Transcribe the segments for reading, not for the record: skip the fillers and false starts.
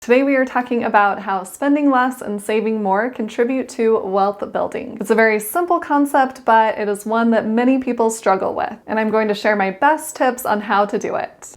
Today we are talking about how spending less and saving more contribute to wealth building. It's a very simple concept, but it is one that many people struggle with, and I'm going to share my best tips on how to do it.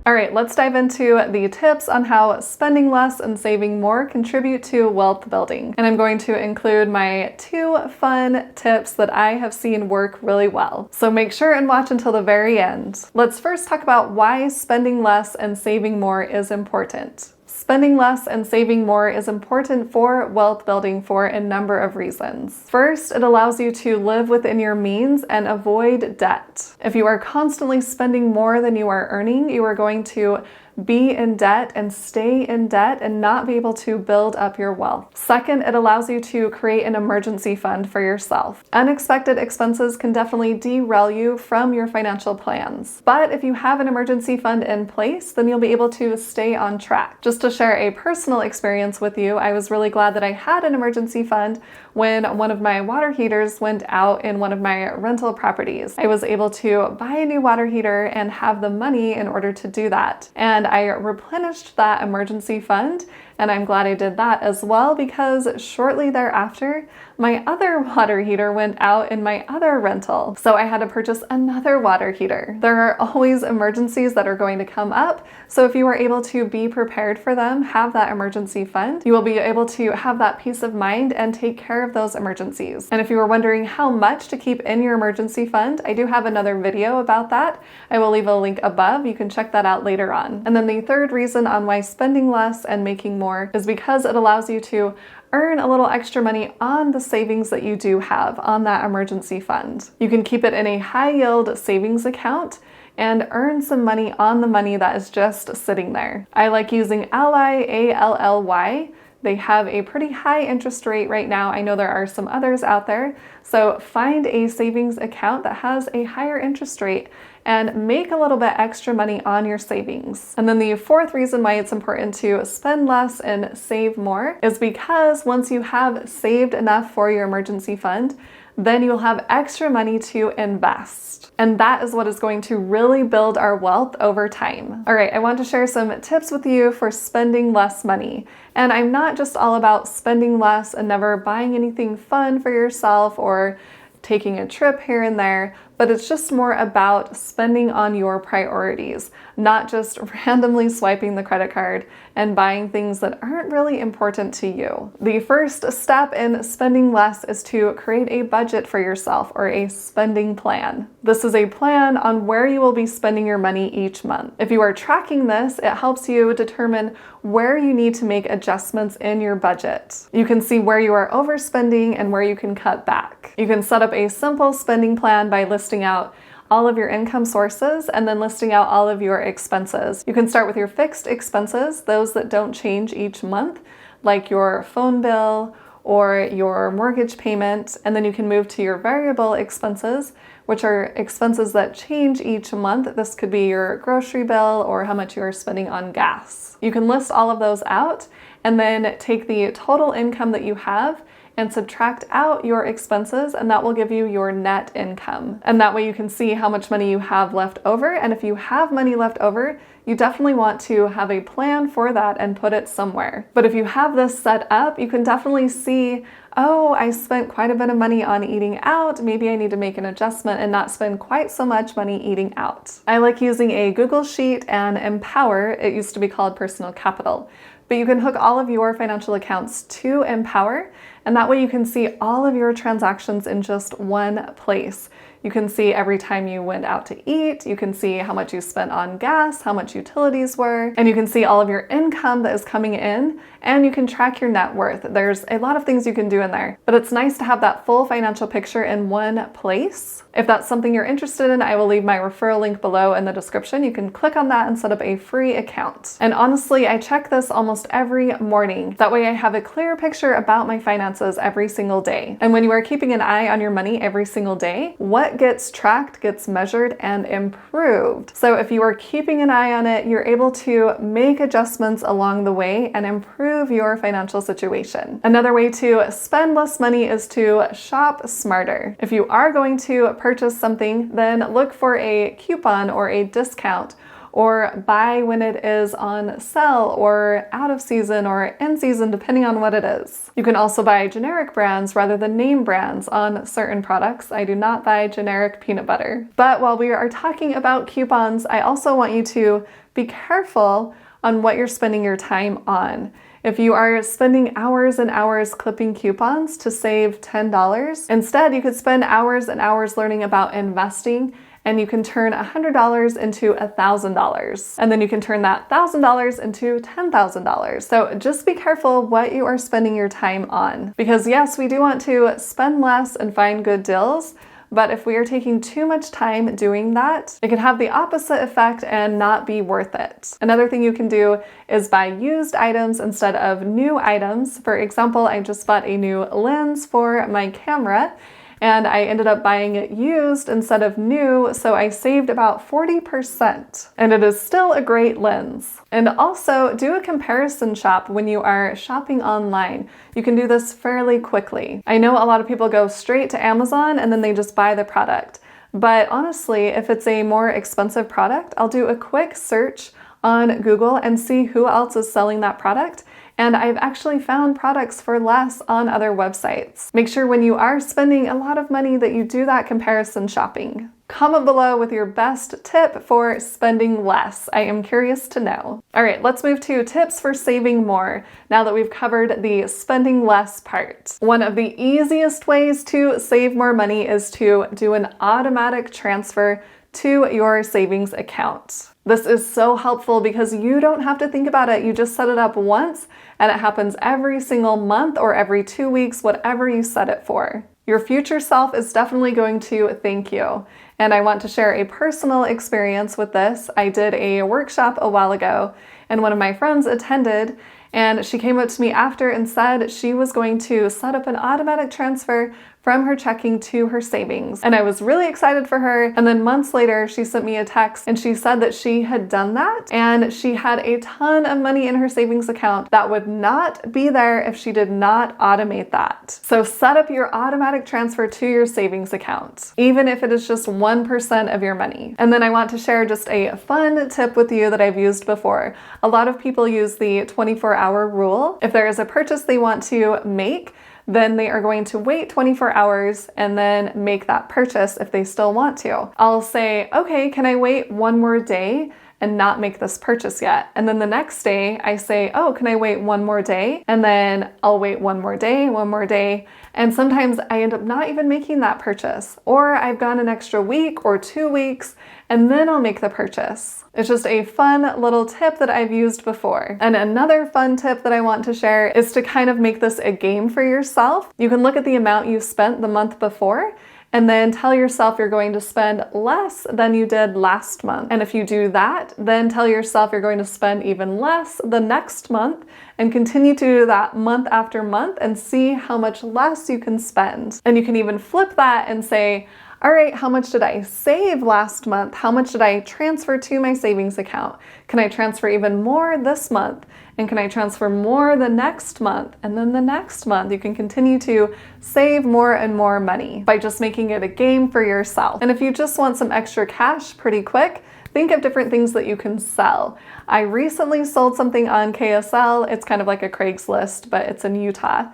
All right, let's dive into the tips on how spending less and saving more contribute to wealth building. And I'm going to include my 2 fun tips that I have seen work really well. So make sure and watch until the very end. Let's first talk about why spending less and saving more is important. Spending less and saving more is important for wealth building for a number of reasons. First, it allows you to live within your means and avoid debt. If you are constantly spending more than you are earning, you are going to be in debt and stay in debt and not be able to build up your wealth. Second, it allows you to create an emergency fund for yourself. Unexpected expenses can definitely derail you from your financial plans. But if you have an emergency fund in place, then you'll be able to stay on track. Just to share a personal experience with you, I was really glad that I had an emergency fund when one of my water heaters went out in one of my rental properties. I was able to buy a new water heater and have the money in order to do that. And I replenished that emergency fund, and I'm glad I did that as well, because shortly thereafter, my other water heater went out in my other rental. So I had to purchase another water heater. There are always emergencies that are going to come up. So if you are able to be prepared for them, have that emergency fund, you will be able to have that peace of mind and take care of those emergencies. And if you were wondering how much to keep in your emergency fund, I do have another video about that. I will leave a link above. You can check that out later on. And then the third reason on why spending less and making more is because it allows you to earn a little extra money on the savings that you do have on that emergency fund. You can keep it in a high yield savings account and earn some money on the money that is just sitting there. I like using Ally, A-L-L-Y. They have a pretty high interest rate right now. I know there are some others out there. So find a savings account that has a higher interest rate and make a little bit extra money on your savings. And then the fourth reason why it's important to spend less and save more is because once you have saved enough for your emergency fund, then you'll have extra money to invest. And that is what is going to really build our wealth over time. All right, I want to share some tips with you for spending less money. And I'm not just all about spending less and never buying anything fun for yourself or taking a trip here and there, but it's just more about spending on your priorities, not just randomly swiping the credit card and buying things that aren't really important to you. The first step in spending less is to create a budget for yourself, or a spending plan. This is a plan on where you will be spending your money each month. If you are tracking this, it helps you determine where you need to make adjustments in your budget. You can see where you are overspending and where you can cut back. You can set up a simple spending plan by listing out all of your income sources and then listing out all of your expenses. You can start with your fixed expenses, those that don't change each month, like your phone bill or your mortgage payment, and then you can move to your variable expenses, which are expenses that change each month. This could be your grocery bill or how much you are spending on gas. You can list all of those out and then take the total income that you have and subtract out your expenses, and that will give you your net income. And that way you can see how much money you have left over, and if you have money left over, you definitely want to have a plan for that and put it somewhere. But if you have this set up, you can definitely see, oh, I spent quite a bit of money on eating out. Maybe I need to make an adjustment and not spend quite so much money eating out. I like using a Google Sheet and Empower. It used to be called Personal Capital. But you can hook all of your financial accounts to Empower, and that way you can see all of your transactions in just one place. You can see every time you went out to eat, you can see how much you spent on gas, how much utilities were, and you can see all of your income that is coming in, and you can track your net worth. There's a lot of things you can do in there, but it's nice to have that full financial picture in one place. If that's something you're interested in, I will leave my referral link below in the description. You can click on that and set up a free account. And honestly, I check this almost every morning. That way I have a clear picture about my finances every single day. And when you are keeping an eye on your money every single day, what that gets tracked, gets measured, and improved. So if you are keeping an eye on it, you're able to make adjustments along the way and improve your financial situation. Another way to spend less money is to shop smarter. If you are going to purchase something, then look for a coupon or a discount, or buy when it is on sale or out of season or in season, depending on what it is. You can also buy generic brands rather than name brands on certain products. I do not buy generic peanut butter. But while we are talking about coupons, I also want you to be careful on what you're spending your time on. If you are spending hours and hours clipping coupons to save $10, instead you could spend hours and hours learning about investing, and you can turn $100 into $1,000. And then you can turn that $1,000 into $10,000. So just be careful what you are spending your time on. Because yes, we do want to spend less and find good deals, but if we are taking too much time doing that, it can have the opposite effect and not be worth it. Another thing you can do is buy used items instead of new items. For example, I just bought a new lens for my camera, and I ended up buying it used instead of new, so I saved about 40%. And it is still a great lens. And also, do a comparison shop when you are shopping online. You can do this fairly quickly. I know a lot of people go straight to Amazon and then they just buy the product. But honestly, if it's a more expensive product, I'll do a quick search on Google and see who else is selling that product. And I've actually found products for less on other websites. Make sure when you are spending a lot of money that you do that comparison shopping. Comment below with your best tip for spending less. I am curious to know. All right, let's move to tips for saving more now that we've covered the spending less part. One of the easiest ways to save more money is to do an automatic transfer to your savings account. This is so helpful because you don't have to think about it. You just set it up once and it happens every single month or every 2 weeks, whatever you set it for. Your future self is definitely going to thank you. And I want to share a personal experience with this. I did a workshop a while ago and one of my friends attended, and she came up to me after and said she was going to set up an automatic transfer from her checking to her savings. And I was really excited for her. And then months later, she sent me a text and she said that she had done that and she had a ton of money in her savings account that would not be there if she did not automate that. So set up your automatic transfer to your savings account, even if it is just 1% of your money. And then I want to share just a fun tip with you that I've used before. A lot of people use the 24-hour rule. If there is a purchase they want to make, then they are going to wait 24 hours and then make that purchase if they still want to. I'll say, okay, can I wait one more day and not make this purchase yet? And then the next day I say, oh, can I wait one more day? And then I'll wait one more day. And sometimes I end up not even making that purchase, or I've gone an extra week or 2 weeks and then I'll make the purchase. It's just a fun little tip that I've used before. And another fun tip that I want to share is to kind of make this a game for yourself. You can look at the amount you spent the month before and then tell yourself you're going to spend less than you did last month. And if you do that, then tell yourself you're going to spend even less the next month and continue to do that month after month and see how much less you can spend. And you can even flip that and say, all right, how much did I save last month? How much did I transfer to my savings account? Can I transfer even more this month? And can I transfer more the next month? And then the next month, you can continue to save more and more money by just making it a game for yourself. And if you just want some extra cash pretty quick, think of different things that you can sell. I recently sold something on KSL. It's kind of like a Craigslist, but it's in Utah.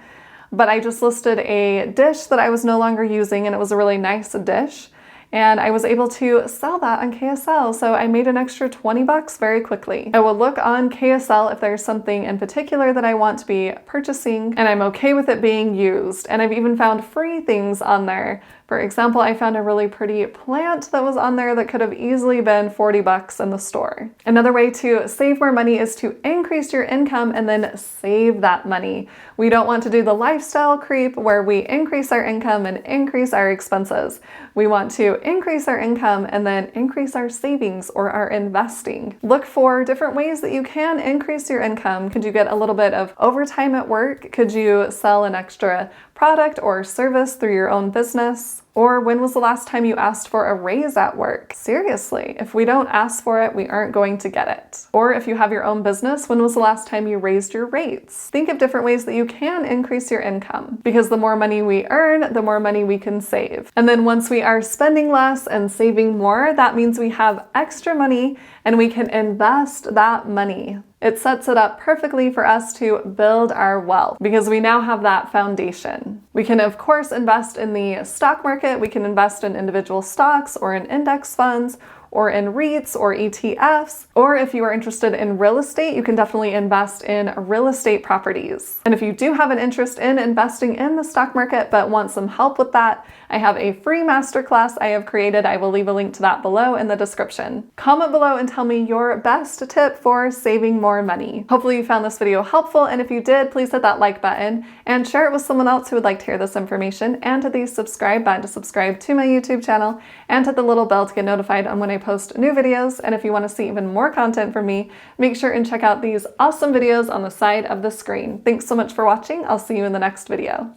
But I just listed a dish that I was no longer using, and it was a really nice dish. And I was able to sell that on KSL, so I made an extra $20 very quickly. I will look on KSL if there's something in particular that I want to be purchasing, and I'm okay with it being used. And I've even found free things on there. For example, I found a really pretty plant that was on there that could have easily been $40 in the store. Another way to save more money is to increase your income and then save that money. We don't want to do the lifestyle creep where we increase our income and increase our expenses. We want to increase our income and then increase our savings or our investing. Look for different ways that you can increase your income. Could you get a little bit of overtime at work? Could you sell an extra product or service through your own business? Or when was the last time you asked for a raise at work? Seriously, if we don't ask for it, we aren't going to get it. Or if you have your own business, when was the last time you raised your rates? Think of different ways that you can increase your income, because the more money we earn, the more money we can save. And then once we are spending less and saving more, that means we have extra money and we can invest that money. It sets it up perfectly for us to build our wealth because we now have that foundation. We can, of course, invest in the stock market. We can invest in individual stocks or in index funds or in REITs or ETFs. Or if you are interested in real estate, you can definitely invest in real estate properties. And if you do have an interest in investing in the stock market but want some help with that, I have a free masterclass I have created. I will leave a link to that below in the description. Comment below and tell me your best tip for saving more money. Hopefully you found this video helpful, and if you did, please hit that like button and share it with someone else who would like to hear this information, and hit the subscribe button to subscribe to my YouTube channel, and hit the little bell to get notified on when I post new videos. And if you want to see even more content from me, make sure and check out these awesome videos on the side of the screen. Thanks so much for watching. I'll see you in the next video.